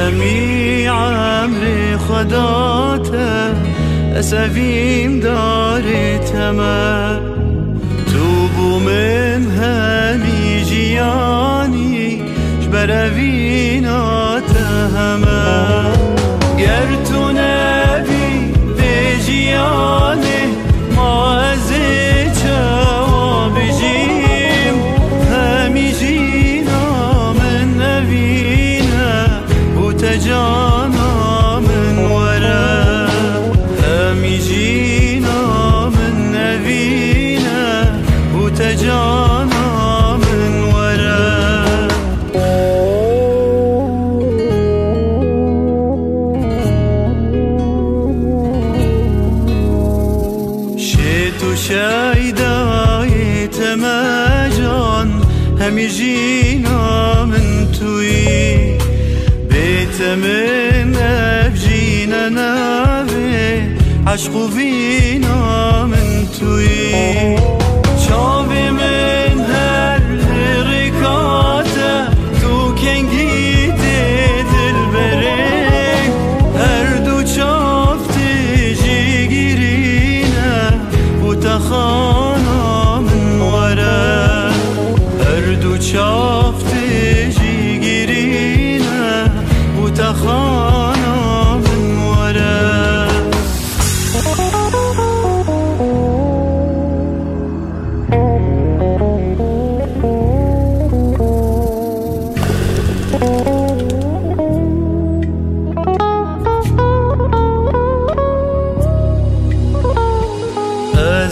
همی عمر خداته اسفیم داری تمه تو بو من همی جیانی جبروینات همه گر تو نبی به جیانه ما از چوا بجیم همی جینا من نبینه و تجانا من وره همی جینا من نبینه و تجانا من وره تو شایدای تمجان همی جینا من توی بیت من ابجینا نوی عشق و وینا من توی چاو من هر رکاته تو کنگی دل برنگ هر دو چافتی جیگیرینه تخانا من وره هر دو چافتی جیگیرینه و تخانا من وره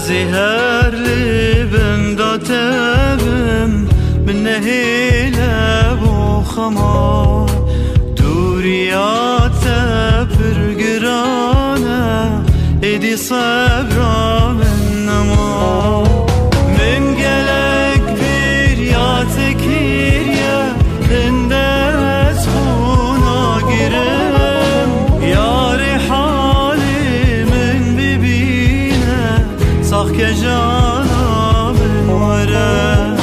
زهر لبن داتبم من نهيله بو خمار دوريات برقرانه ايدي صبرا من نما من قلق برياتك هيريا اندس خونا قرم يا رحالي من ببينه صاح كجانا من وره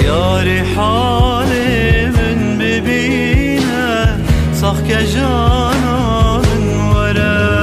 يا رحالي من ببينه صاح كجانا من وره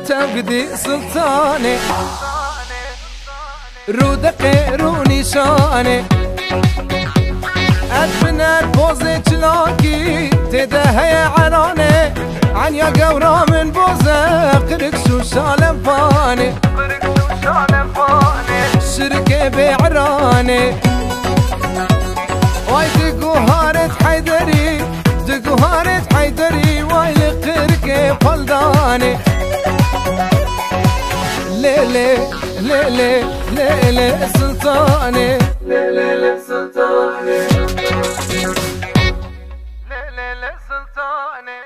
تبدي سلطاني رودق روني شاني أدفنا البوزة جلاكي تدهي عراني عن يا قورا من بوزة قرق شو شالم فاني شركة بعراني واي دقو هارت حيدري دقو هارت حيدري واي لقركة فلداني ليلي ليلي ليلي سلطاني ليلي سلطاني ليلي سلطاني